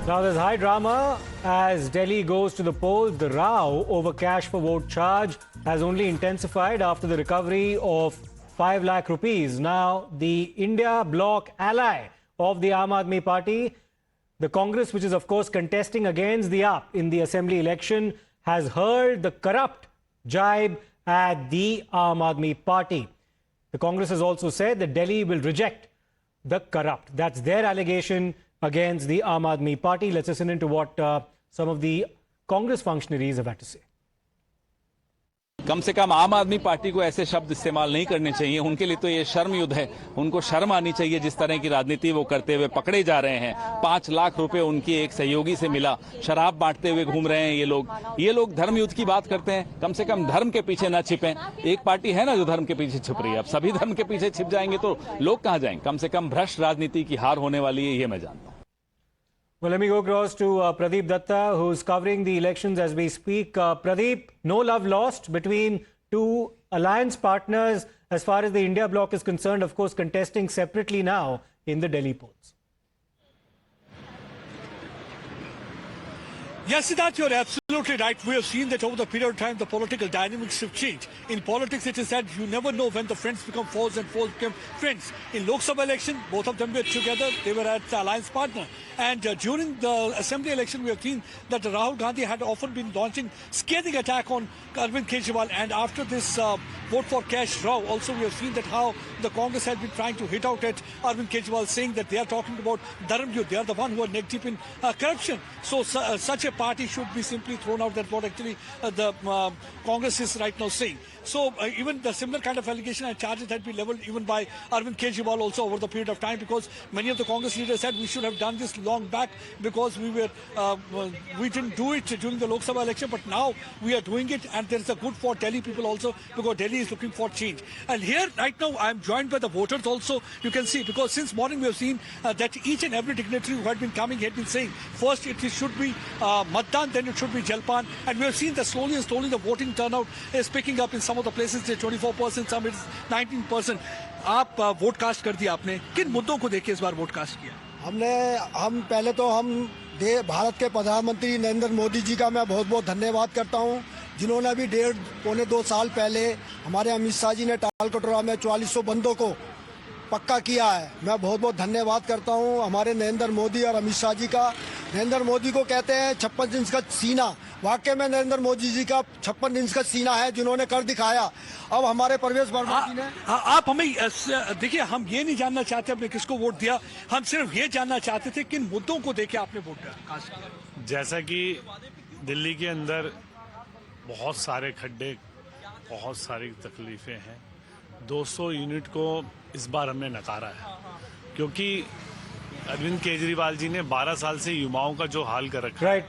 Now there's high drama as Delhi goes to the polls. The row over cash for vote charge has only intensified after the recovery of 5 lakh rupees. Now the India bloc ally of the Aam Aadmi Party, the Congress, which is of course contesting against the AAP in the assembly election, has hurled the corrupt jibe at the Aam Aadmi Party. The Congress has also said that Delhi will reject the corrupt. That's their allegation against the Aam Aadmi Party. Let's listen into what some of the Congress functionaries have had to say. कम से कम आम आदमी party को ऐसे शब्द इस्तेमाल नहीं करने चाहिए। उनके लिए तो ये शर्म युद्ध है। उनको शर्म आनी चाहिए जिस तरह की राजनीति वो करते हुए पकड़े जा रहे हैं। 5 लाख रुपए उनकी एक सहयोगी से मिला, शराब बांटते हुए घूम रहे हैं ये लोग धर्म युद्ध की बात करते हैं। कम से कम धर्म के पीछे न छिपें। एक पार्टी है ना जो धर्म के पीछे छिप रही है। अब सभी धर्म के पीछे छिप जाएंगे तो लोग कहां जाएंगे। कम से कम भ्रष्ट राजनीति की हार होने वाली है, ये मैं जानता हूं। Well, let me go across to Pradeep Datta, who's covering the elections as we speak. Pradeep, no love lost between two alliance partners as far as the India bloc is concerned, of course, contesting separately now in the Delhi polls. Yes, Siddharth, you're absolutely right. We have seen that over the period of time, the political dynamics have changed. In politics, it is that you never know when the friends become foes and foes become friends. In Lok Sabha election, both of them were together. They were at the alliance partner. And during the assembly election, we have seen that Rahul Gandhi had often been launching scathing attack on Arvind Kejriwal. And after this vote for cash row, also we have seen that how the Congress has been trying to hit out at Arvind Kejriwal, saying that they are talking about Dharam Yudh. They are the one who are neck deep in corruption. So such a party should be simply thrown out. That's what actually the Congress is right now saying. So even the similar kind of allegation and charges had been leveled even by Arvind Kejriwal also over the period of time, because many of the Congress leaders said we should have done this long back because we didn't do it during the Lok Sabha election, but now we are doing it, and there is a good for Delhi people also, because Delhi is looking for change. And here right now I am joined by the voters also. You can see, because since morning we have seen that each and every dignitary who had been coming had been saying first it should be Matdan, then it should be Jalpan, and we have seen that slowly and slowly the voting turnout is picking up. In some of the places 24%, some it's 19%. आप vote cast कर दिया आपने, किन मुद्दों को देख के इस बार वोट कास्ट किया? हम पहले तो भारत के प्रधानमंत्री नरेंद्र मोदी जी का मैं बहुत बहुत धन्यवाद करता हूं, जिन्होंने अभी 1.5-2 साल पहले हमारे अमित शाह जी ने टाल कटोरा में 4400 बंदों को पक्का किया है। मैं बहुत बहुत धन्यवाद करता हूं हमारे नरेंद्र मोदी और अमित शाह जी का। नरेंद्र मोदी को कहते हैं 56 इंच का सीना, वाकई में नरेंद्र मोदी जी का 56 इंच का सीना है, जिन्होंने कर दिखाया। अब हमारे परवेश वर्मा जी ने आप हमें देखिए, हम ये नहीं जानना चाहते आपने किसको वोट दिया, हम सिर्फ ये जानना चाहते थे किन मुद्दों को देके आपने वोट दिया। जैसा कि दिल्ली के अंदर बहुत सारे खड्डे, बहुत सारी तकलीफें हैं, 200 यूनिट को इस बार हमने नकारा है, क्योंकि अरविंद केजरीवाल जी ने 12 साल से युवाओं का जो हाल कर रखा है,